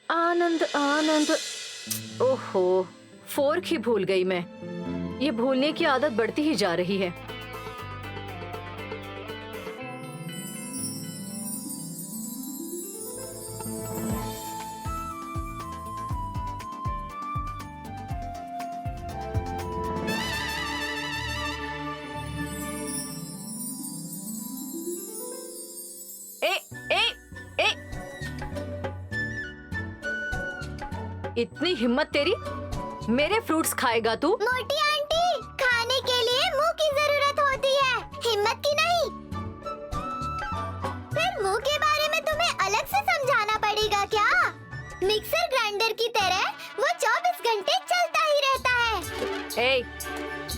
आनंद आनंद। ओहो, फोर्क ही भूल गई मैं। ये भूलने की आदत बढ़ती ही जा रही है। ए, ए, ए, इतनी हिम्मत तेरी? मेरे फ्रूट्स खाएगा तू? मोटी आंटी, खाने के लिए मुंह की जरूरत होती है, हिम्मत की नहीं। फिर मुंह के बारे में तुम्हें अलग से समझाना पड़ेगा क्या? मिक्सर ग्राइंडर की तरह वो 24 घंटे चलता ही रहता है। ए,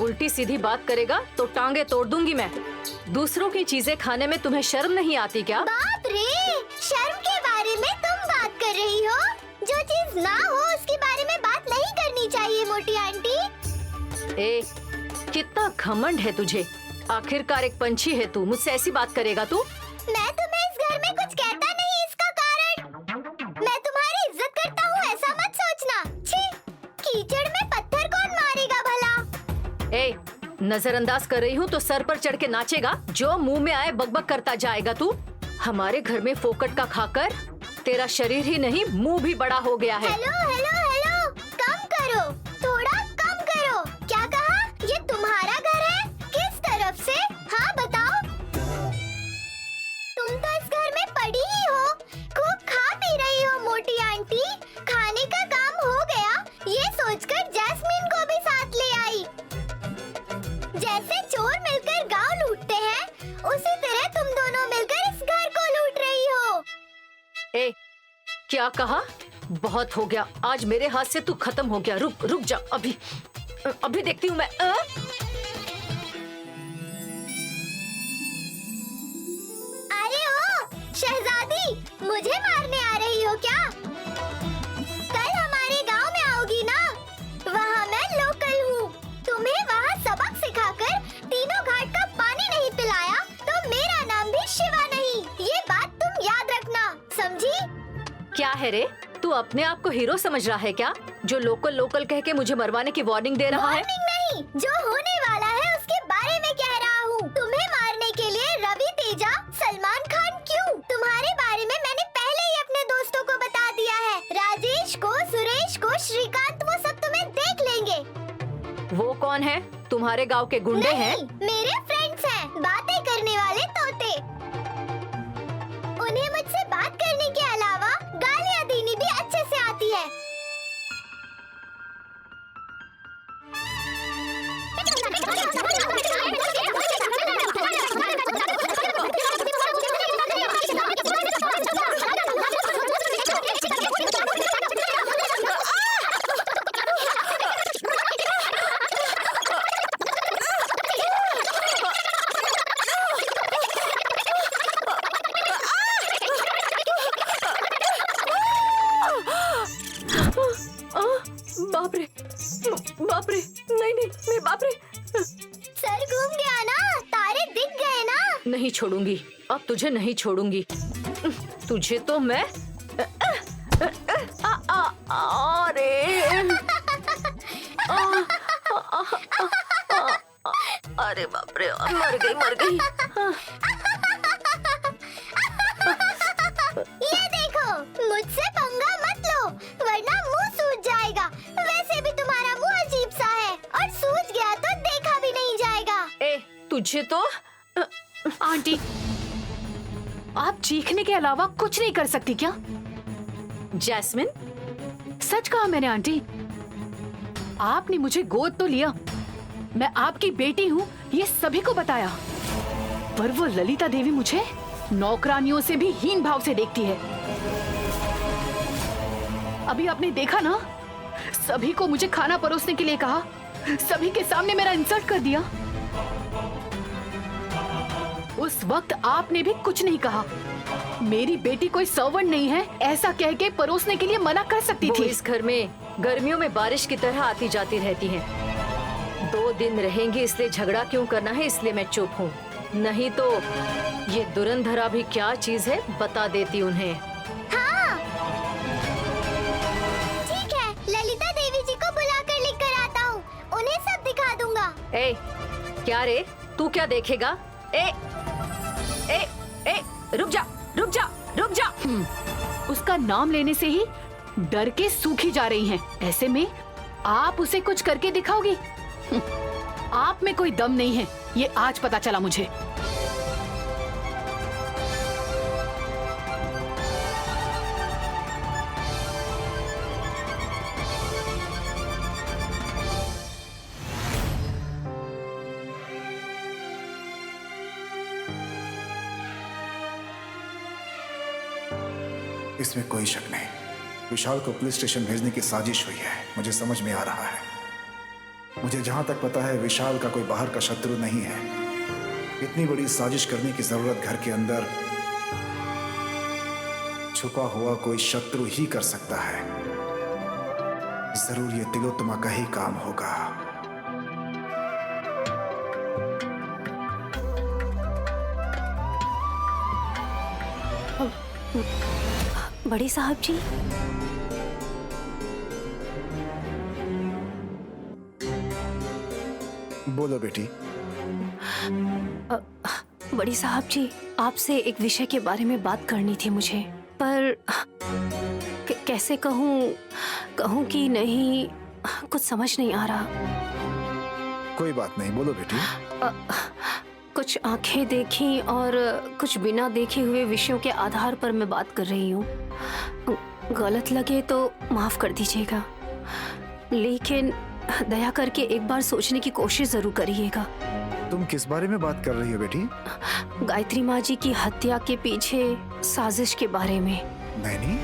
उल्टी सीधी बात करेगा तो टांगे तोड़ दूंगी मैं। दूसरों की चीजें खाने में तुम्हें शर्म नहीं आती क्या? बाप रे, शर्म के बारे में तुम बात कर रही हो? जो चीज ना हो उसके बारे में बात नहीं करनी चाहिए मोटी आंटी। ए, कितना घमंड है तुझे? आखिरकार एक पंछी है तू, मुझसे ऐसी बात करेगा तू? मैं तुम्हें इस घर में कुछ कहता नहीं, इसका कारण मैं तुम्हारी इज्जत करता हूँ, ऐसा मत सोचना। छी, कीचड़ में पत्थर कौन मारेगा भला? ए, नजरअंदाज कर रही हूँ तो सर पर चढ़ के नाचेगा? जो मुंह में आए बकबक करता जाएगा तू। हमारे घर में फोकट का खाकर तेरा शरीर ही नहीं मुंह भी बड़ा हो गया है। हेलो हेलो हेलो, कम करो, थोड़ा कम करो। क्या कहा? ये तुम्हारा घर है? किस तरफ से? हाँ बताओ। तुम तो इस घर में पड़ी ही हो, खूब खा पी रही हो मोटी आंटी। खाने का काम हो गया, ये सोचकर जैस्मीन को भी साथ ले आई। जैसे चोर मिलकर गांव लूटते हैं, उसी तरह तुम दोनों मिलकर इस घर को लूट रही हो। ए, क्या कहा? बहुत हो गया, आज मेरे हाथ से तू खत्म हो गया। रुक रुक जा, अभी अभी देखती हूँ मैं। अरे ओ शहजादी, मुझे मारने आ रही हो क्या? कल हमारे गांव में आओगी ना? वहाँ मैं लोकल हूँ। तुम्हें वहाँ सबक सिखाकर तीनों घाट का पानी नहीं पिलाया तो मेरा नाम भी शिवा नहीं। ये बात तुम याद रखना, समझी? क्या है रे, तू अपने आप को हीरो समझ रहा है क्या, जो लोकल लोकल कह के मुझे मरवाने की वार्निंग दे रहा है? वार्निंग नहीं, जो होने वाला है उसके बारे में कह रहा हूँ। तुम्हें मारने के लिए रवि तेजा, सलमान खान क्यों? तुम्हारे बारे में मैंने पहले ही अपने दोस्तों को बता दिया है। राजेश को, सुरेश को, श्रीकांत, वो सब तुम्हें देख लेंगे। वो कौन है? तुम्हारे गांव के गुंडे हैं? मेरे फ्रेंड्स हैं, बातें करने वाले तोते। उन्हें मुझसे बात करने के अलावा गालियाँ देनी भी अच्छे से आती है। बाप रे, बाप रे, नहीं नहीं नहीं, बाप रे। सर घूम गया ना? तारे दिख गए ना? नहीं छोड़ूंगी, अब तुझे नहीं छोड़ूंगी। तुझे तो मैं अरे अरे बाप रे, मर गई मर गई। ये देखो, मुझसे पंगा मत लो वरना मुंह सूज जाएगा। वैसे भी तुम्हारा मुंह अजीब सा है और सूज गया तो देखा भी नहीं जाएगा। ए, तुझे तो आंटी, आप चीखने के अलावा कुछ नहीं कर सकती क्या? जैस्मिन, सच कहा मैंने आंटी। आपने मुझे गोद तो लिया, मैं आपकी बेटी हूँ ये सभी को बताया, पर वो ललिता देवी मुझे नौकरानियों से भी हीन भाव से देखती है। अभी आपने देखा ना, सभी को मुझे खाना परोसने के लिए कहा, सभी के सामने मेरा इंसल्ट कर दिया। उस वक्त आपने भी कुछ नहीं कहा। मेरी बेटी कोई सर्वेंट नहीं है ऐसा कह के परोसने के लिए मना कर सकती थी। इस घर में गर्मियों में बारिश की तरह आती जाती रहती है। 2 दिन रहेंगी इसलिए झगड़ा क्यों करना है, इसलिए मैं चुप हूँ। नहीं तो ये दुरंधरा भी क्या चीज है बता देती उन्हें। हाँ, क्या रे, तू क्या देखेगा? ए ए ए रुक जा, रुक जा, रुक जा। उसका नाम लेने से ही डर के सूखी जा रही हैं। ऐसे में आप उसे कुछ करके दिखाओगी? आप में कोई दम नहीं है, ये आज पता चला मुझे। इसमें कोई शक नहीं, विशाल को पुलिस स्टेशन भेजने की साजिश हुई है। मुझे समझ में आ रहा है। मुझे जहां तक पता है विशाल का कोई बाहर का शत्रु नहीं है। इतनी बड़ी साजिश करने की जरूरत घर के अंदर छुपा हुआ कोई शत्रु ही कर सकता है। जरूर ये तिलोत्तमा का ही काम होगा। बड़े साहब जी, बोलो बेटी। बड़ी साहब जी, आपसे एक विषय के बारे में बात करनी थी मुझे, पर कैसे कहूँ कि नहीं, कुछ समझ नहीं आ रहा। कोई बात नहीं, बोलो बेटी। कुछ आंखें देखी और कुछ बिना देखे हुए विषयों के आधार पर मैं बात कर रही हूँ। गलत लगे तो माफ कर दीजिएगा, लेकिन दया करके एक बार सोचने की कोशिश जरूर करिएगा। तुम किस बारे में बात कर रही हो बेटी? गायत्री माँ जी की हत्या के पीछे साजिश के बारे में। नहीं,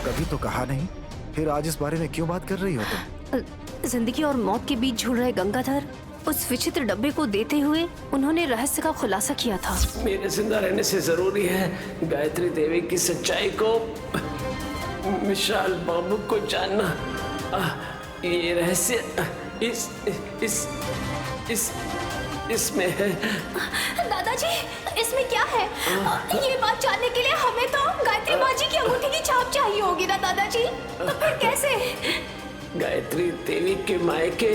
कभी तो कहा नहीं, फिर आज इस बारे में क्यों बात कर रही हो तुम? जिंदगी और मौत के बीच झूल रहे गंगाधर उस विचित्र डब्बे को देते हुए उन्होंने रहस्य का खुलासा किया था। मेरे जिंदा रहने से जरूरी है गायत्री देवी की सच्चाई को विशाल बाबू को जानना। ये रहस्य इसमें है। दादाजी, इसमें क्या है? ये बात जानने के लिए हमें तो गायत्री माँ जी की अंगूठी की छाप चाहिए होगी ना दादाजी? तो फिर कैसे? गायत्री देवी के मायके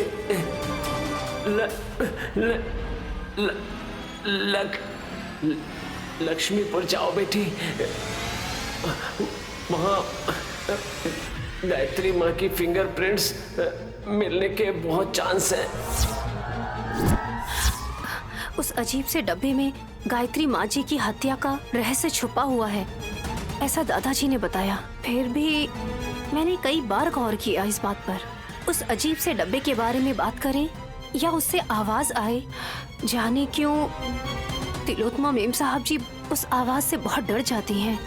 लक्ष्मीपुर जाओ बेटी। वहाँ गायत्री माँ की फिंगरप्रिंट्स मिलने के बहुत चांस हैं। उस अजीब से डब्बे में गायत्री माँ जी की हत्या का रहस्य छुपा हुआ है, ऐसा दादाजी ने बताया। फिर भी मैंने कई बार गौर किया इस बात पर। उस अजीब से डब्बे के बारे में बात करें या उससे आवाज आए, जाने क्यों तिलोत्तमा मेम साहब जी उस आवाज से बहुत डर जाती हैं।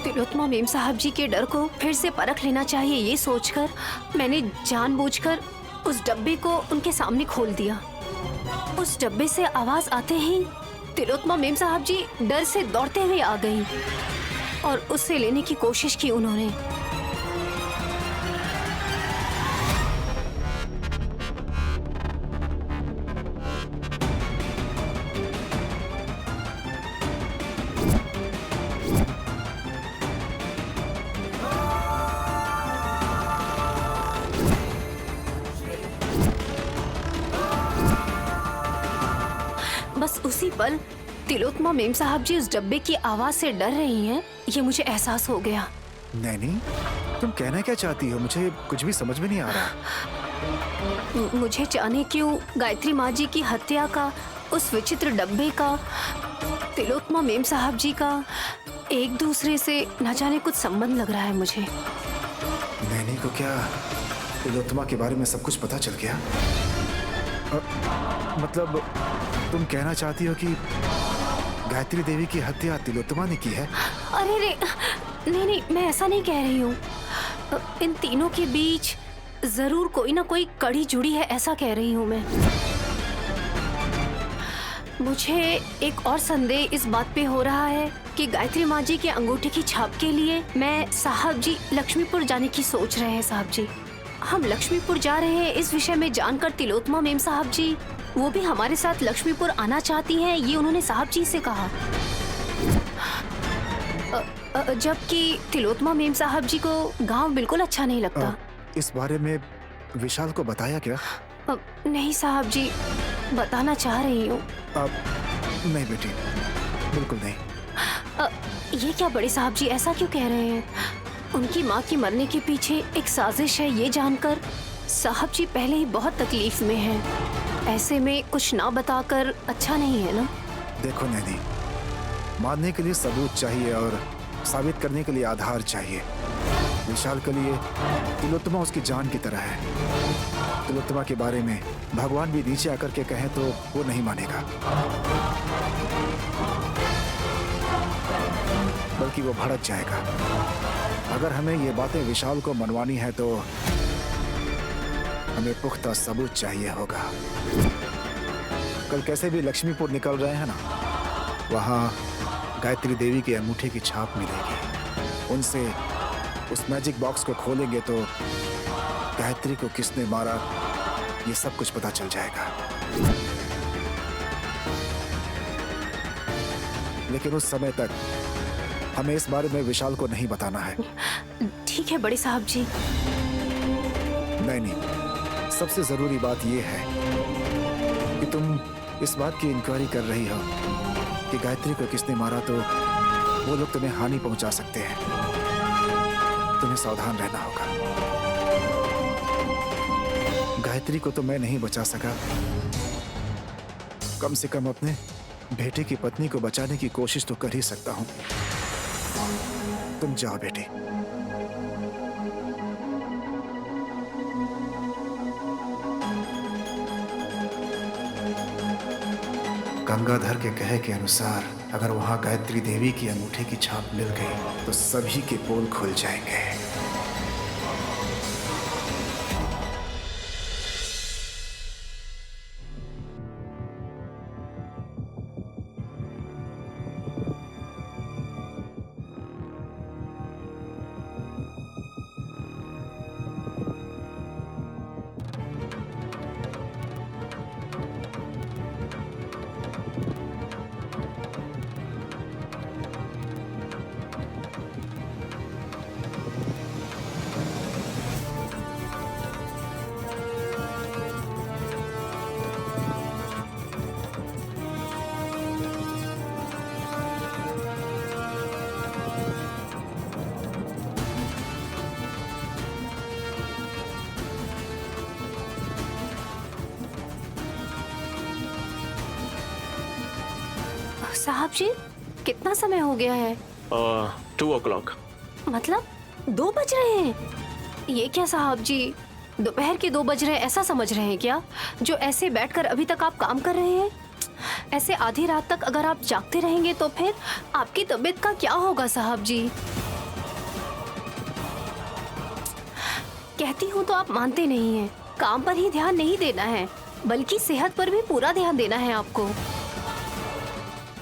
तिलोत्तमा मेम साहब जी के डर को फिर से परख लेना चाहिए, ये सोचकर मैंने जानबूझकर उस डब्बे को उनके सामने खोल दिया। उस डब्बे से आवाज आते ही तिलोत्तमा मेम साहब जी डर से दौड़ते हुए आ गईं और उससे लेने की कोशिश की उन्होंने। बस उसी पल तिलोत्तमा मेम साहब जी उस डब्बे की आवाज से डर रही हैं, ये मुझे एहसास हो गया। नैनी, तुम कहना क्या चाहती हो? मुझे कुछ भी समझ में नहीं आ रहा। मुझे जाने क्यों गायत्री माँ जी की हत्या का, उस विचित्र डब्बे का, तिलोत्तमा मेम साहब जी का एक दूसरे से न जाने कुछ संबंध लग रहा है मुझे। नैनी को क्या तिलोत्तमा के बारे में सब कुछ पता चल गया? मतलब तुम कहना चाहती हो कि गायत्री देवी की हत्या तिलोत्तमा ने की है? अरे रे, नहीं, मैं ऐसा नहीं कह रही हूँ। इन तीनों के बीच जरूर कोई ना कोई कड़ी जुड़ी है, ऐसा कह रही हूँ मैं। मुझे एक और संदेह इस बात पे हो रहा है कि गायत्री माँ जी के अंगूठे की छाप के लिए मैं साहब जी लक्ष्मीपुर जाने की सोच रहे हैं। साहब जी, हम लक्ष्मीपुर जा रहे हैं इस विषय में जानकर तिलोत्तमा मेम साहब जी वो भी हमारे साथ लक्ष्मीपुर आना चाहती हैं, ये उन्होंने साहब जी से कहा। जबकि तिलोत्तमा मेम साहब जी को गांव बिल्कुल अच्छा नहीं लगता। इस बारे में विशाल को बताया क्या? नहीं साहब जी, बताना चाह रही हूँ। अब नहीं बेटी, बिल्कुल नहीं। ये क्या बड़े साहब जी, ऐसा क्यों कह रहे हैं? उनकी माँ की मरने के पीछे एक साजिश है, ये जानकर साहब जी पहले ही बहुत तकलीफ में हैं। ऐसे में कुछ ना बताकर अच्छा नहीं है ना। देखो नैनी, मानने के लिए सबूत चाहिए और साबित करने के लिए आधार चाहिए। विशाल के लिए तिलोत्तमा उसकी जान की तरह है। तिलोत्तमा के बारे में भगवान भी नीचे आकर के कहें तो वो नहीं मानेगा, बल्कि वो भड़क जाएगा। अगर हमें ये बातें विशाल को मनवानी है तो हमें पुख्ता सबूत चाहिए होगा। कल कैसे भी लक्ष्मीपुर निकल रहे हैं ना, वहां गायत्री देवी की अंगूठे की छाप मिलेगी। उनसे उस मैजिक बॉक्स को खोलेंगे तो गायत्री को किसने मारा ये सब कुछ पता चल जाएगा। लेकिन उस समय तक हमें इस बारे में विशाल को नहीं बताना है। ठीक है बड़े साहब जी। नहीं, सबसे जरूरी बात यह है कि तुम इस बात की इंक्वायरी कर रही हो कि गायत्री को किसने मारा तो वो लोग तुम्हें हानि पहुंचा सकते हैं। तुम्हें सावधान रहना होगा। गायत्री को तो मैं नहीं बचा सका, कम से कम अपने बेटे की पत्नी को बचाने की कोशिश तो कर ही सकता हूं। तुम जाओ बेटी। गंगाधर के कहे के अनुसार अगर वहां गायत्री देवी की अंगूठे की छाप मिल गई तो सभी के पोल खुल जाएंगे। साहब जी, कितना समय हो गया है? 2 o'clock। मतलब 2 बज रहे हैं? ये क्या साहब जी, दोपहर के 2 बज रहे, ऐसा समझ रहे हैं क्या? जो ऐसे बैठकर अभी तक आप काम कर रहे हैं? ऐसे आधी रात तक अगर आप जागते रहेंगे तो फिर आपकी तबीयत का क्या होगा साहब जी? कहती हूँ तो आप मानते नहीं हैं। काम पर ही ध्यान नहीं देना है, बल्कि सेहत पर भी पूरा ध्यान देना है आपको।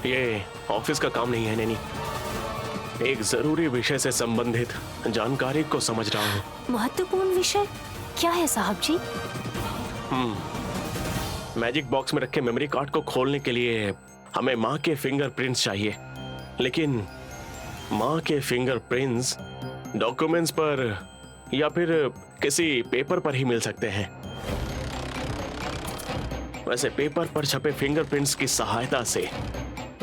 ये ऑफिस का काम नहीं है नैनी, एक जरूरी विषय से संबंधित जानकारी को समझ रहा हूँ। महत्वपूर्ण विषय क्या है साहब जी? मैजिक बॉक्स में रखे मेमोरी कार्ड को खोलने के लिए हमें माँ के फिंगरप्रिंट्स चाहिए, लेकिन माँ के फिंगरप्रिंट्स डॉक्यूमेंट्स पर या फिर किसी पेपर पर ही मिल सकते हैं। वैसे पेपर पर छपे फिंगरप्रिंट्स की सहायता से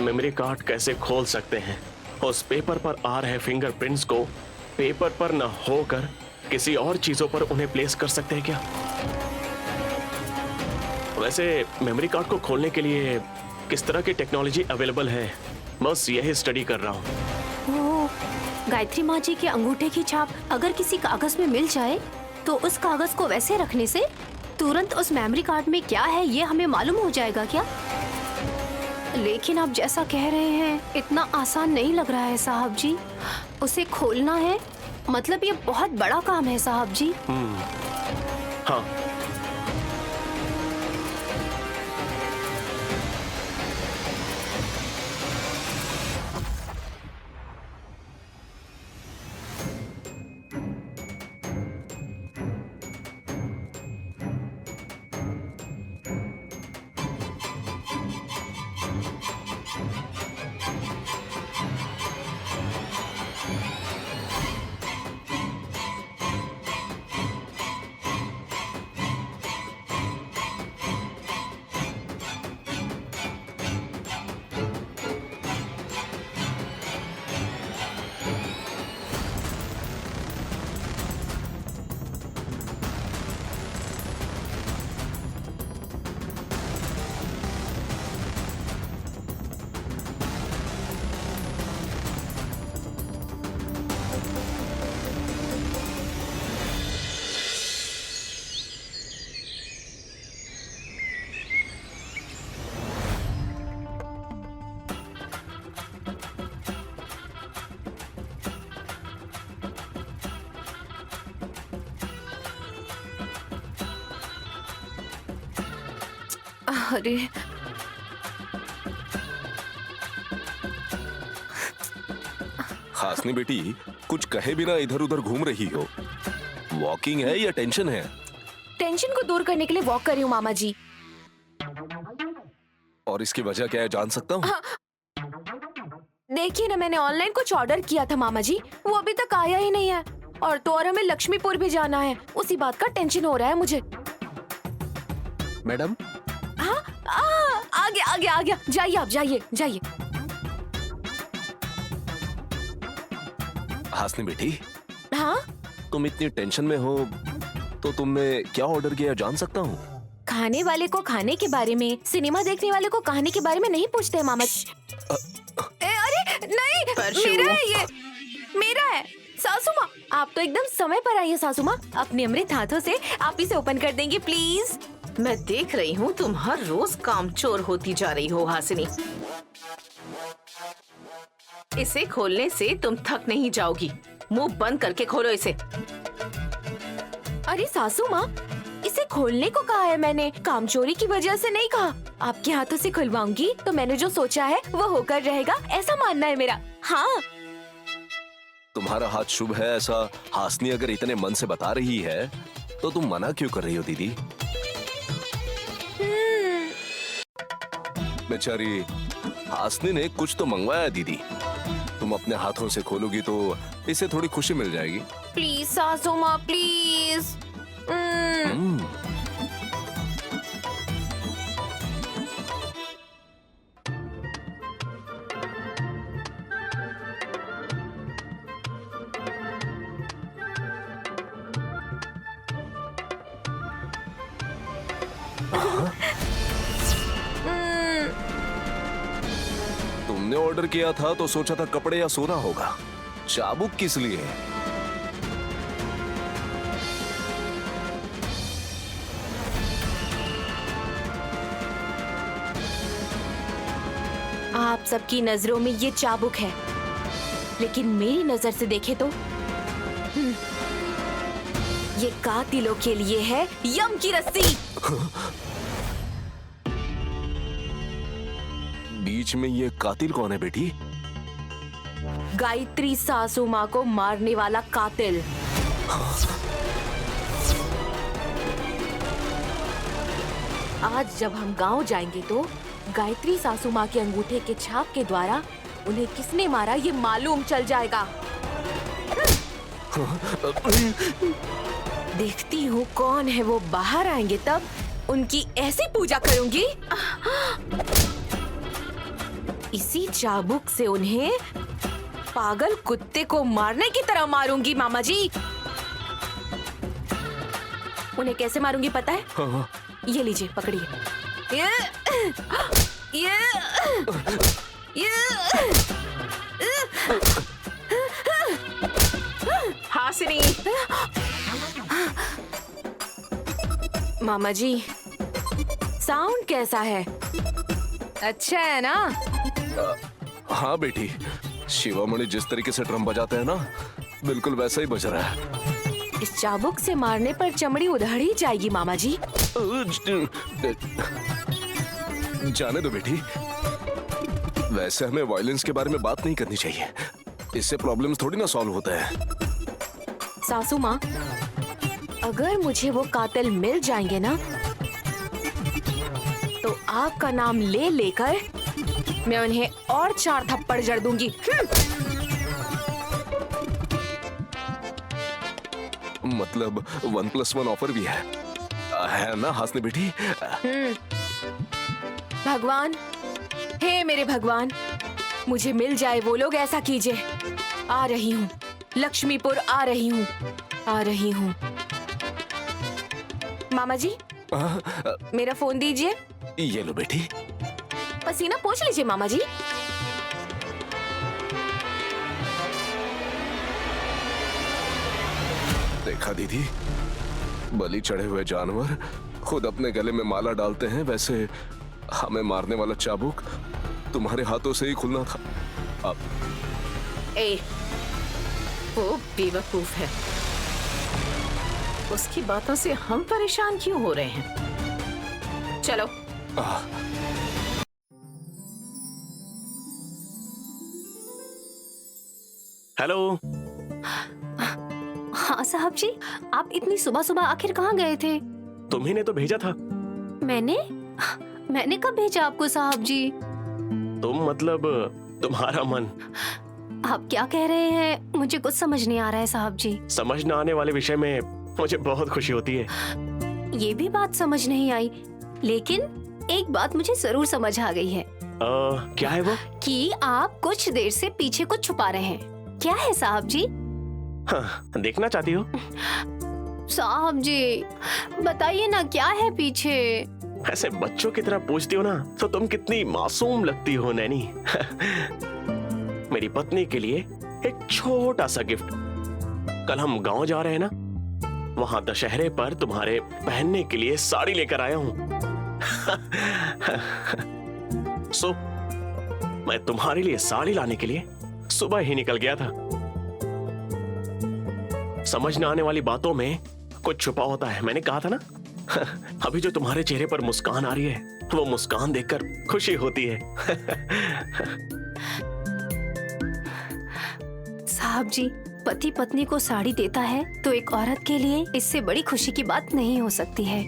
मेमोरी कार्ड कैसे खोल सकते हैं? उस पेपर पर आ रहे फिंगरप्रिंट्स को पेपर पर न होकर किसी और चीजों पर उन्हें प्लेस कर सकते हैं क्या? वैसे मेमोरी कार्ड को खोलने के लिए किस तरह की टेक्नोलॉजी अवेलेबल है, बस यही स्टडी कर रहा हूँ। ओह, गायत्री माँ जी के अंगूठे की छाप अगर किसी कागज में मिल जाए तो उस कागज को वैसे रखने से तुरंत उस मेमोरी कार्ड में क्या है ये हमें मालूम हो जाएगा क्या? लेकिन आप जैसा कह रहे हैं इतना आसान नहीं लग रहा है साहब जी। उसे खोलना है मतलब ये बहुत बड़ा काम है साहब जी। हाँ, अरे हासनी बेटी, कुछ कहे बिना इधर उधर घूम रही हो। वॉकिंग है या टेंशन है? टेंशन को दूर करने के लिए वॉक कर रही हूँ मामा जी। और इसकी वजह क्या है, जान सकता हूँ? देखिए ना, मैंने ऑनलाइन कुछ ऑर्डर किया था मामा जी, वो अभी तक आया ही नहीं है। और तो और हमें लक्ष्मीपुर भी जाना है, उसी बात का टेंशन हो रहा है मुझे। मैडम, हाँ, आ गया। जाइए आप, जाइए। हासनी बेटी, हाँ, तुम इतनी टेंशन में हो तो तुमने क्या ऑर्डर किया, जान सकता हूँ? खाने वाले को खाने के बारे में, सिनेमा देखने वाले को कहानी के बारे में नहीं पूछते मामा जी। अरे नहीं, मेरा है ये, मेरा है। सासू माँ, आप तो एकदम समय पर आई है सासू माँ। अपने अमृत हाथों से आप इसे ओपन कर देंगे प्लीज। मैं देख रही हूँ तुम हर रोज कामचोर होती जा रही हो हासिनी। इसे खोलने से तुम थक नहीं जाओगी। मुंह बंद करके खोलो इसे। अरे सासू माँ, इसे खोलने को कहा है मैंने, कामचोरी की वजह से नहीं कहा। आपके हाथों से खुलवाऊंगी तो मैंने जो सोचा है वो होकर रहेगा, ऐसा मानना है मेरा। हाँ, तुम्हारा हाथ शुभ है ऐसा हासनी अगर इतने मन से बता रही है तो तुम मना क्यों कर रही हो दीदी? बेचारी हासनी ने कुछ तो मंगवाया दीदी। तुम अपने हाथों से खोलोगी तो इसे थोड़ी खुशी मिल जाएगी। प्लीज सासू माँ, प्लीज। तुमने ऑर्डर किया था तो सोचा था कपड़े या सोना होगा, चाबुक किस लिए? आप सबकी नजरों में ये चाबुक है, लेकिन मेरी नजर से देखे तो ये कातिलों के लिए है यम की रस्सी। बीच में ये कातिल कौन है बेटी? गायत्री सासू माँ को मारने वाला कातिल। आज जब हम गांव जाएंगे तो गायत्री सासू माँ के अंगूठे के छाप के द्वारा उन्हें किसने मारा ये मालूम चल जाएगा। देखती हूँ कौन है वो बाहर आएंगे, तब उनकी ऐसी पूजा करूंगी। इसी चाबुक से उन्हें पागल कुत्ते को मारने की तरह मारूंगी मामा जी। उन्हें कैसे मारूंगी पता है? हाँ। ये लीजिए, पकड़िए। हासिनी, मामा जी, साउंड कैसा है? अच्छा है ना? हाँ बेटी, शिवामणि जिस तरीके से ड्रम बजाते हैं ना, बिल्कुल वैसा ही बज रहा है। इस चाबुक से मारने पर चमड़ी उधड़ ही जाएगी मामा जी। जाने दो बेटी, वैसे हमें वायलेंस के बारे में बात नहीं करनी चाहिए, इससे प्रॉब्लम्स थोड़ी ना सॉल्व होते हैं। सासू माँ, अगर मुझे वो कातिल मिल जाएंगे ना, तो आपका नाम ले लेकर मैं उन्हें और 4 थप्पड़ जड़ दूंगी। मतलब 1+1 ऑफर भी है ना हासनी बेटी? भगवान, हे मेरे भगवान, मुझे मिल जाए वो लोग, ऐसा कीजिए। आ रही हूँ, लक्ष्मीपुर आ रही हूँ, आ रही हूँ। मामा जी, मेरा फोन दीजिए। ये लो बेटी। पसीना पोंछ लीजिए मामा जी। देखा दीदी, बलि चढ़े हुए जानवर खुद अपने गले में माला डालते हैं, वैसे हमें मारने वाला चाबुक तुम्हारे हाथों से ही खुलना था। अब वो बेवकूफ है, उसकी बातों से हम परेशान क्यों हो रहे हैं? चलो हेलो। हाँ साहब जी, आप इतनी सुबह सुबह आखिर कहाँ गए थे? तुम्ही ने तो भेजा था। मैंने कब भेजा आपको साहब जी? तुम मतलब तुम्हारा मन। आप क्या कह रहे हैं? मुझे कुछ समझ नहीं आ रहा है साहब जी। समझ न आने वाले विषय में मुझे बहुत खुशी होती है। ये भी बात समझ नहीं आई, लेकिन एक बात मुझे जरूर समझ आ गई है। क्या है वो? कि आप कुछ देर से पीछे कुछ छुपा रहे हैं। क्या है साहब जी? हाँ, देखना चाहती हो? साहब जी बताइए ना, क्या है पीछे? ऐसे बच्चों की तरह पूछती हो ना, तो तुम कितनी मासूम लगती हो नैनी। मेरी पत्नी के लिए एक छोटा सा गिफ्ट। कल हम गांव जा रहे हैं ना, वहां दशहरे पर तुम्हारे पहनने के लिए साड़ी लेकर आया हूं। सो मैं तुम्हारे लिए साड़ी लाने के लिए सुबह ही निकल गया था। समझ न आने वाली बातों में कुछ छुपा होता है, मैंने कहा था ना। अभी जो तुम्हारे चेहरे पर मुस्कान आ रही है, वो मुस्कान देखकर खुशी होती है। साहब जी, पति पत्नी को साड़ी देता है तो एक औरत के लिए इससे बड़ी खुशी की बात नहीं हो सकती है।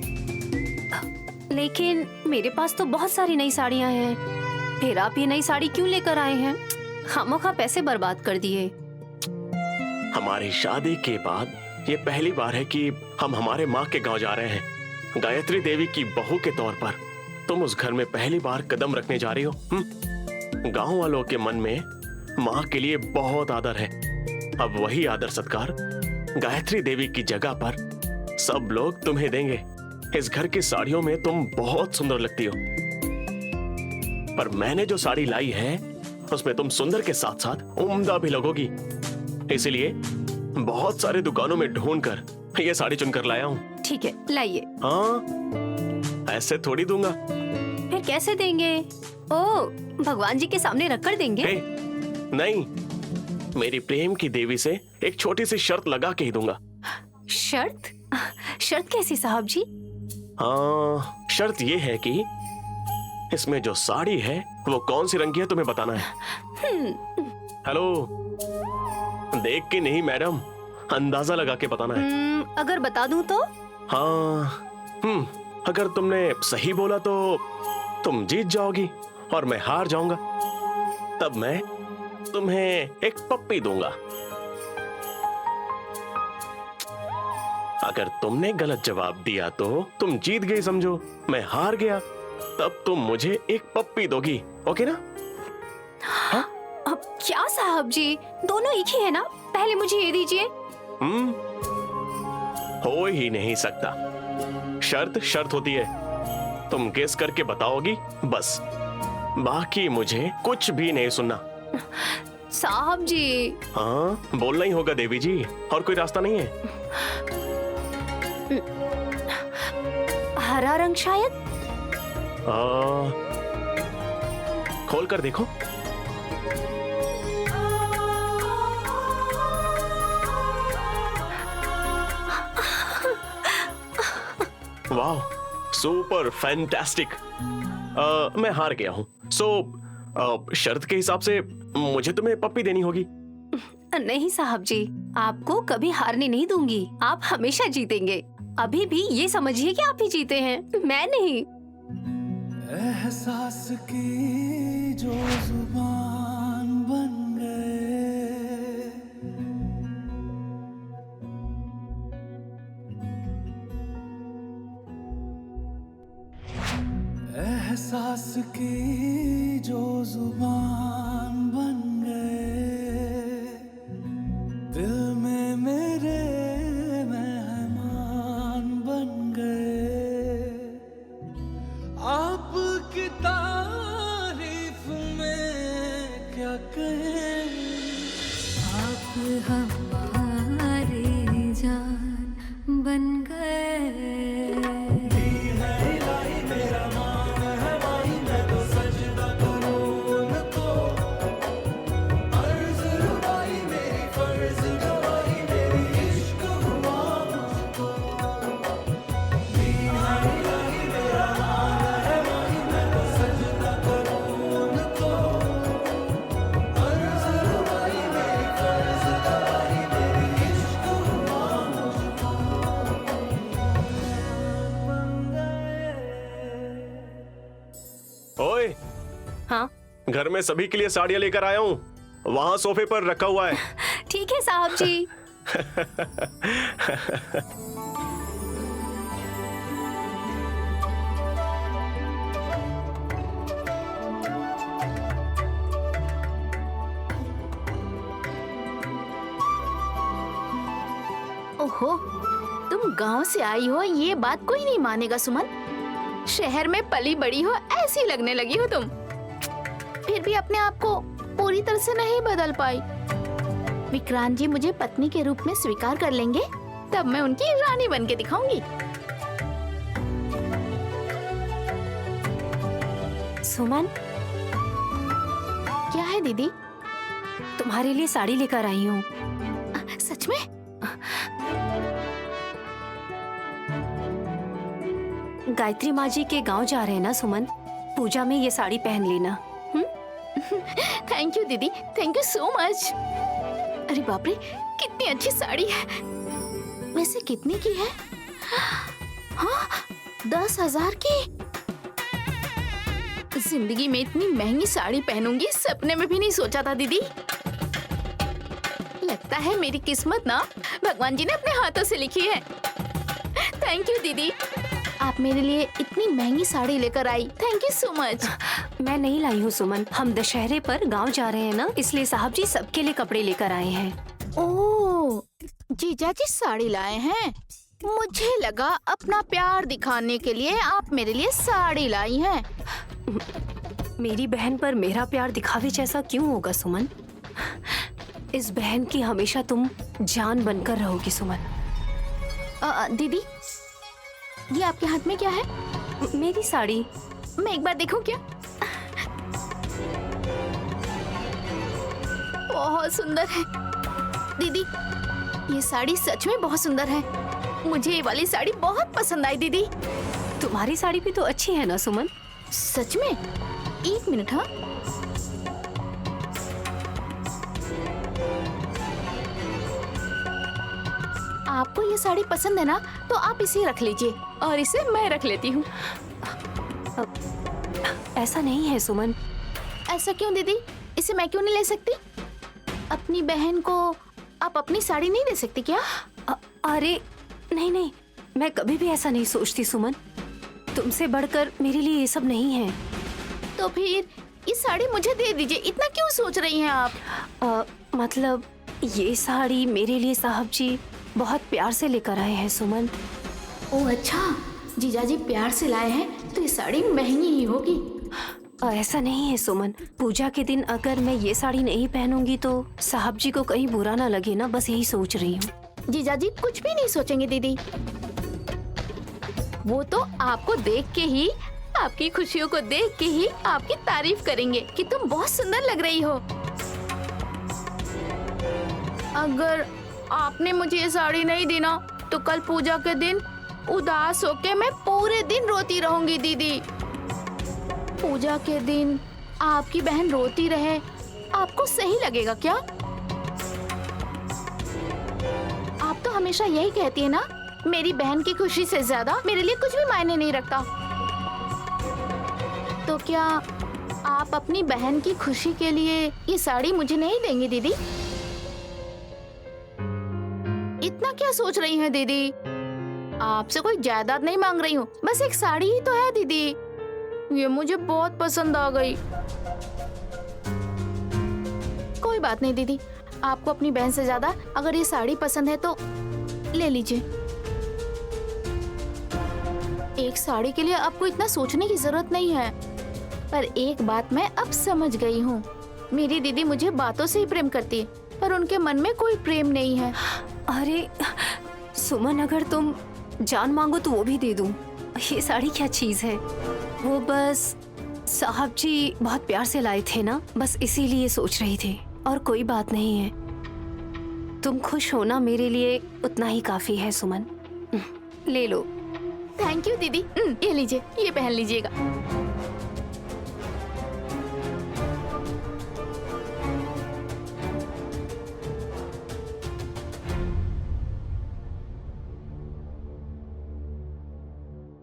लेकिन मेरे पास तो बहुत सारी नई साड़ियां हैं। फिर आप ये नई साड़ी क्यों लेकर आए हैं? खामोखा पैसे बर्बाद कर दिए। हमारी शादी के बाद ये पहली बार है कि हम हमारे माँ के गांव जा रहे हैं। गायत्री देवी की बहू के तौर पर तुम उस घर में पहली बार कदम रखने जा रही हो। गांव वालों के मन में माँ के लिए बहुत आदर है। अब वही आदर सत्कार गायत्री देवी की जगह पर सब लोग तुम्हें देंगे। इस घर की साड़ियों में तुम बहुत सुंदर लगती हो, पर मैंने जो साड़ी लाई है उसमें तुम सुंदर के साथ साथ उम्दा भी लगोगी। इसलिए बहुत सारे दुकानों में ढूंढकर ये साड़ी चुनकर लाया हूँ। ठीक है, लाइए। हाँ, ऐसे थोड़ी दूंगा। फिर कैसे देंगे? ओ, भगवान जी के सामने रखकर देंगे? नहीं, मेरी प्रेम की देवी से एक छोटी सी शर्त लगा के ही दूंगा। शर्त? शर्त कैसी साहब जी? हाँ, शर्त ये है कि इसमें जो साड़ी है वो कौन सी रंग की है तुम्हें बताना है। हेलो, देख के नहीं मैडम, अंदाजा लगा के बताना है। अगर बता दूं तो? हाँ, अगर तुमने सही बोला तो तुम जीत जाओगी और मैं हार जाऊंगा। तब मैं तुम्हें एक पप्पी दूंगा। अगर तुमने गलत जवाब दिया तो तुम जीत गई समझो, मैं हार गया, तब तुम मुझे एक पप्पी दोगी। ओके ना? हाँ? अब क्या साहब जी, दोनों एक ही है ना? पहले मुझे ये दीजिए। हो ही नहीं सकता। शर्त शर्त होती है। तुम गेस करके बताओगी बस, बाकी मुझे कुछ भी नहीं सुनना। साहब जी। हाँ, बोलना ही होगा देवी जी, और कोई रास्ता नहीं है। हरा रंग शायद। खोल कर देखो। वाह, सुपर फैंटास्टिक। मैं हार गया हूँ। शर्त के हिसाब से मुझे तुम्हें पप्पी देनी होगी। नहीं साहब जी, आपको कभी हारने नहीं दूंगी। आप हमेशा जीतेंगे। अभी भी ये समझिए कि आप ही जीते हैं, मैं नहीं। एहसास की जो जुबान बन गए, एहसास की जो जुबान बन गए, दिल में मेरे मेहमान बन गए। आपकी तारीफ में क्या कहें, आप हमारी जान बन गए। घर में सभी के लिए साड़ियाँ लेकर आया हूँ, वहाँ सोफे पर रखा हुआ है। ठीक है साहब जी। ओहो, तुम गांव से आई हो ये बात कोई नहीं मानेगा सुमन। शहर में पली बड़ी हो ऐसी लगने लगी हो तुम। फिर भी अपने आप को पूरी तरह से नहीं बदल पाई। विक्रांत जी मुझे पत्नी के रूप में स्वीकार कर लेंगे, तब मैं उनकी रानी बन के दिखाऊंगी। सुमन, क्या है दीदी? तुम्हारे लिए साड़ी लेकर आई हूँ। सच में? गायत्री माँ जी के गांव जा रहे हैं ना सुमन, पूजा में ये साड़ी पहन लेना। थैंक यू दीदी, थैंक यू सो मच। अरे बाप रे, कितनी अच्छी साड़ी है। वैसे कितने की है? हाँ, 10,000 की। जिंदगी में इतनी महंगी साड़ी पहनूंगी सपने में भी नहीं सोचा था दीदी। लगता है मेरी किस्मत ना भगवान जी ने अपने हाथों से लिखी है। थैंक यू दीदी, आप मेरे लिए इतनी महंगी साड़ी लेकर आई। Thank you so much. मैं नहीं लाई हूँ सुमन, हम दशहरे पर गांव जा रहे हैं ना, इसलिए साहब जी सबके लिए कपड़े लेकर आए हैं। ओह, जीजा जी साड़ी लाए हैं। मुझे लगा अपना प्यार दिखाने के लिए आप मेरे लिए साड़ी लाई हैं। मेरी बहन पर मेरा प्यार दिखावे जैसा क्यों होगा सुमन? इस बहन की हमेशा तुम जान बनकर रहोगी सुमन। दीदी, ये आपके हाथ में क्या है? मेरी साड़ी। मैं एक बार देखूं क्या? बहुत सुंदर है दीदी, ये साड़ी सच में बहुत सुंदर है। मुझे ये वाली साड़ी बहुत पसंद आई दीदी। तुम्हारी साड़ी भी तो अच्छी है ना सुमन? सच में? एक मिनट। हाँ, आपको ये साड़ी पसंद है ना, तो आप इसे रख लीजिए और इसे मैं रख लेती हूँ। ऐसा नहीं है सुमन। ऐसा क्यों दीदी? इसे मैं क्यों नहीं ले सकती? अपनी बहन को आप अपनी साड़ी नहीं दे सकती क्या? अरे नहीं नहीं, मैं कभी भी ऐसा नहीं सोचती सुमन। तुमसे बढ़कर मेरे लिए ये सब नहीं है। तो फिर ये साड़ी मुझे दे दीजिए, इतना क्यों सोच रही हैं आप? मतलब ये साड़ी मेरे लिए साहब जी बहुत प्यार से लेकर आए हैं सुमन। ओह अच्छा, जीजा जी प्यार से लाए हैं तो ये साड़ी महंगी ही होगी। ऐसा नहीं है सुमन, पूजा के दिन अगर मैं ये साड़ी नहीं पहनूंगी तो साहब जी को कहीं बुरा ना लगे ना, बस यही सोच रही हूँ। जीजा जी कुछ भी नहीं सोचेंगे दीदी, वो तो आपको देख के ही, आपकी खुशियों को देख के ही आपकी तारीफ करेंगे कि तुम बहुत सुंदर लग रही हो। अगर आपने मुझे ये साड़ी नहीं दी ना, तो कल पूजा के दिन उदास होके मैं पूरे दिन रोती रहूंगी दीदी। पूजा के दिन आपकी बहन रोती रहे, आपको सही लगेगा क्या? आप तो हमेशा यही कहती है ना, मेरी बहन की खुशी से ज्यादा मेरे लिए कुछ भी मायने नहीं रखता। तो क्या आप अपनी बहन की खुशी के लिए ये साड़ी मुझे नहीं देंगी दीदी? इतना क्या सोच रही हैं दीदी? आपसे कोई जायदाद नहीं मांग रही हूँ, बस एक साड़ी ही तो है दीदी। ये मुझे बहुत पसंद आ गई। कोई बात नहीं दीदी, आपको अपनी बहन से ज्यादा अगर ये साड़ी पसंद है तो ले लीजिए। एक साड़ी के लिए आपको इतना सोचने की जरूरत नहीं है। पर एक बात मैं अब समझ गई हूँ, मेरी दीदी मुझे बातों से ही प्रेम करती है, पर उनके मन में कोई प्रेम नहीं है। अरे सुमन, अगर तुम जान मांगो तो वो भी दे दूं। ये साड़ी क्या चीज है, वो बस साहब जी बहुत प्यार से लाए थे ना, बस इसीलिए सोच रही थी, और कोई बात नहीं है। तुम खुश होना मेरे लिए उतना ही काफी है सुमन। ले लो। थैंक यू दीदी, ये लीजिए, ये पहन लीजिएगा।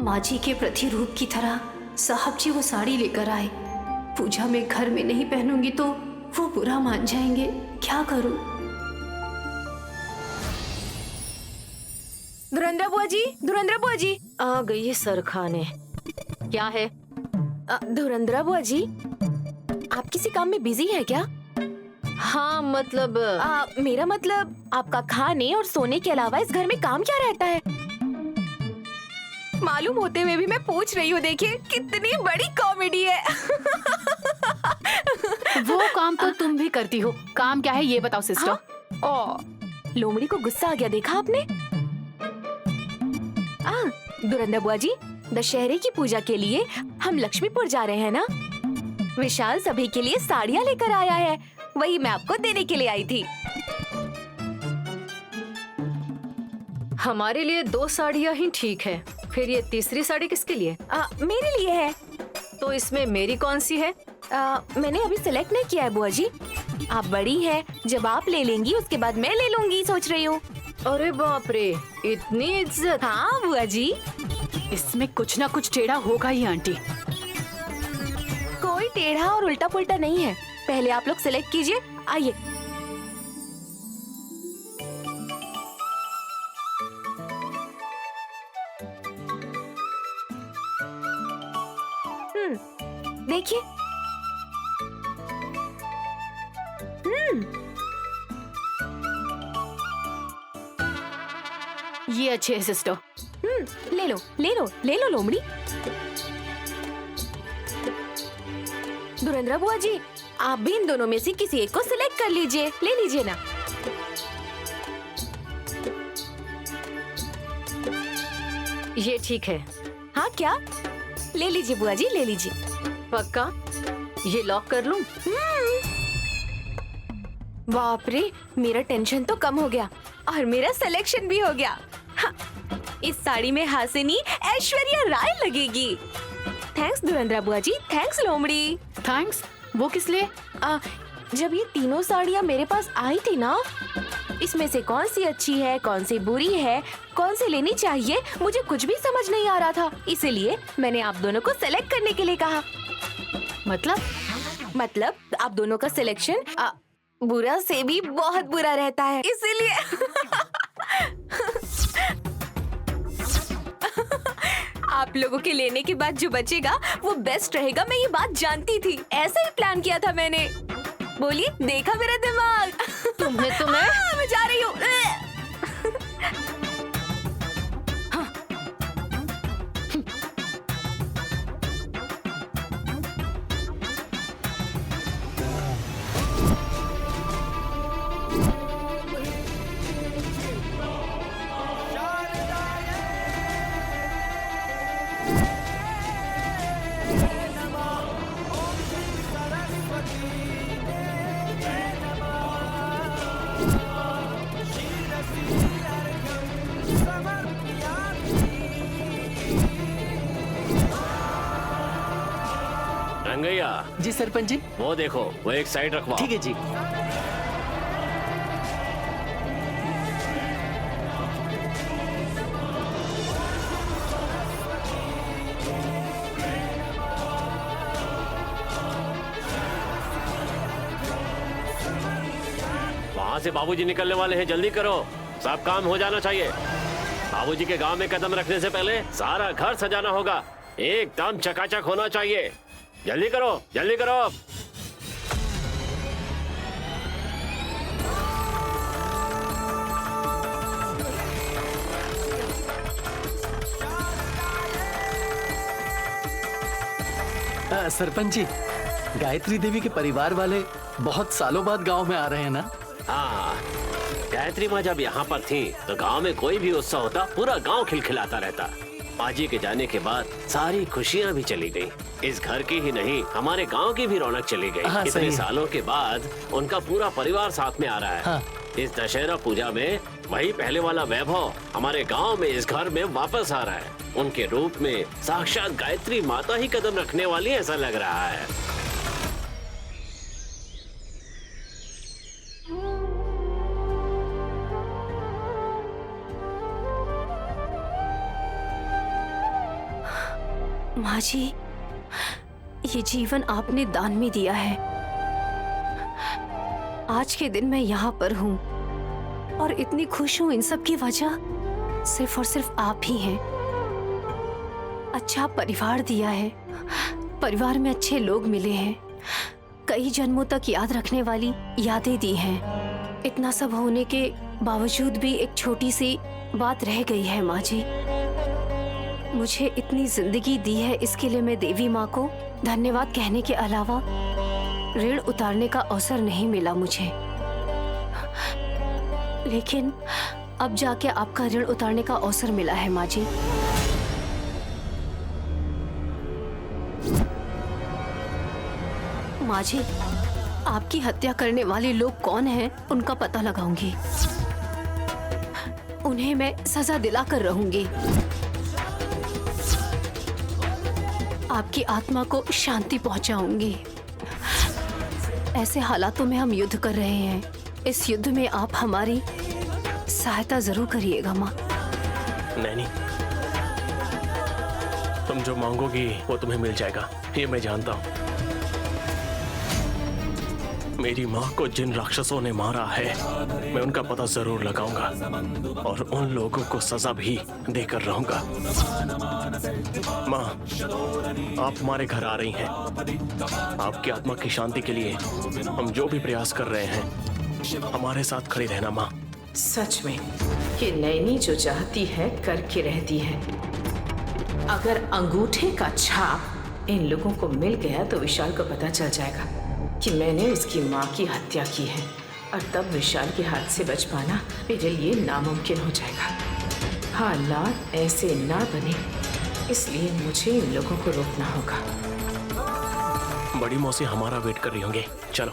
माँ जी के प्रतिरूप की तरह साहब जी वो साड़ी लेकर आए। पूजा में घर में नहीं पहनूंगी तो वो बुरा मान जाएंगे। क्या करूं? धुरंधर बुआ जी, धुरंधर बुआ जी। आ गई है सर खाने। क्या है? धुरंधर बुआ जी, आप किसी काम में बिजी है क्या? हाँ मतलब मेरा मतलब आपका खाने और सोने के अलावा इस घर में काम क्या रहता है? मालूम होते हुए भी मैं पूछ रही हूँ। देखिए कितनी बड़ी कॉमेडी है। वो काम तो तुम भी करती हो। काम क्या है ये बताओ सिस्टर। हाँ? लोमड़ी को गुस्सा आ गया, देखा आपने? धुरंधर बुआ जी, दशहरे की पूजा के लिए हम लक्ष्मीपुर जा रहे हैं ना। विशाल सभी के लिए साड़ियाँ लेकर आया है, वही मैं आपको देने के लिए आई थी। हमारे लिए 2 साड़ियाँ ही ठीक है। फिर ये तीसरी साड़ी किसके लिए? मेरे लिए है। तो इसमें मेरी कौन सी है? मैंने अभी सिलेक्ट नहीं किया है बुआ जी। आप बड़ी हैं, जब आप ले लेंगी उसके बाद मैं ले लूंगी, सोच रही हूँ। अरे बाप रे, इतनी इज्जत। हाँ बुआ जी। इसमें कुछ ना कुछ टेढ़ा होगा ही आंटी। कोई टेढ़ा और उल्टा पुल्टा नहीं है। पहले आप लोग सिलेक्ट कीजिए, आइए। देखिए। ये अच्छे है सिस्टर। ले लो ले लो ले लो लोमड़ी। धुरंधर बुआ जी, आप भी इन दोनों में से किसी एक को सिलेक्ट कर लीजिए। ले लीजिए ना। ये ठीक है। हाँ क्या? ले लीजिए बुआ जी, ले लीजिए। पक्का? ये लॉक कर लूं? बाप रे, मेरा टेंशन तो कम हो गया और मेरा सिलेक्शन भी हो गया। हाँ, इस साड़ी में हासिनी ऐश्वर्या राय लगेगी। थैंक्स धुरंधर बुआ जी, थैंक्स लोमड़ी। थैंक्स। वो किस लिए? जब ये तीनों साड़ियाँ मेरे पास आई थी ना, इसमें से कौन सी अच्छी है, कौन सी बुरी है, कौन सी लेनी चाहिए, मुझे कुछ भी समझ नहीं आ रहा था। इसीलिए मैंने आप दोनों को सेलेक्ट करने के लिए कहा। मतलब आप दोनों का सिलेक्शन बुरा से भी बहुत बुरा रहता है, इसीलिए। आप लोगों के लेने के बाद जो बचेगा वो बेस्ट रहेगा, मैं ये बात जानती थी। ऐसे ही प्लान किया था मैंने। बोलिए, देखा मेरा दिमाग? तुम्हें तो मैं जा रही हूँ। रंगैया जी सरपंच जी। वो देखो, वो एक साइड रखवाओ। ठीक है जी। वहाँ से बाबूजी निकलने वाले हैं, जल्दी करो, सब काम हो जाना चाहिए। बाबूजी के गांव में कदम रखने से पहले सारा घर सजाना होगा, एकदम चकाचक होना चाहिए। जल्दी करो, जल्दी करो। सरपंच जी, गायत्री देवी के परिवार वाले बहुत सालों बाद गांव में आ रहे हैं ना? हाँ, गायत्री माँ जब यहाँ पर थी तो गांव में कोई भी उत्सव होता पूरा गांव खिलखिलाता रहता। माँ जी के जाने के बाद सारी खुशियाँ भी चली गई। इस घर की ही नहीं, हमारे गांव की भी रौनक चली गई। हाँ, इतने सालों के बाद उनका पूरा परिवार साथ में आ रहा है। हाँ। इस दशहरा पूजा में वही पहले वाला वैभव हमारे गांव में इस घर में वापस आ रहा है। उनके रूप में साक्षात गायत्री माता ही कदम रखने वाली ऐसा लग रहा है। माँ जी, ये जीवन आपने दान में दिया है। आज के दिन मैं यहाँ पर हूँ और इतनी खुश हूँ। इन सब की वजह सिर्फ और सिर्फ आप ही हैं। अच्छा परिवार दिया है, परिवार में अच्छे लोग मिले हैं, कई जन्मों तक याद रखने वाली यादें दी हैं। इतना सब होने के बावजूद भी एक छोटी सी बात रह गई है माँ जी। मुझे इतनी जिंदगी दी है, इसके लिए मैं देवी माँ को धन्यवाद कहने के अलावा ऋण उतारने का अवसर नहीं मिला मुझे। लेकिन अब जाके आपका ऋण उतारने का अवसर मिला है माँ जी। माँ जी, आपकी हत्या करने वाले लोग कौन हैं, उनका पता लगाऊंगी। उन्हें मैं सजा दिलाकर रहूंगी। आपकी आत्मा को शांति पहुंचाऊंगी। ऐसे हालातों में हम युद्ध कर रहे हैं, इस युद्ध में आप हमारी सहायता जरूर करिएगा माँ। नैनी, तुम जो मांगोगी वो तुम्हें मिल जाएगा, ये मैं जानता हूँ। मेरी माँ को जिन राक्षसों ने मारा है, मैं उनका पता जरूर लगाऊंगा और उन लोगों को सजा भी देकर रहूंगा। माँ, आप हमारे घर आ रही हैं। आपकी आत्मा की शांति के लिए हम जो भी प्रयास कर रहे हैं, हमारे साथ खड़ी रहना माँ। सच में ये नैनी जो चाहती है करके रहती है। अगर अंगूठे का छाप इन लोगों को मिल गया तो विशाल को पता चल जाएगा कि मैंने उसकी माँ की हत्या की है, और तब विशाल के हाथ से बच पाना मेरे लिए नामुमकिन हो जाएगा। हालात ऐसे ना बने, इसलिए मुझे इन लोगों को रोकना होगा। बड़ी मौसी हमारा वेट कर रही होंगे, चलो।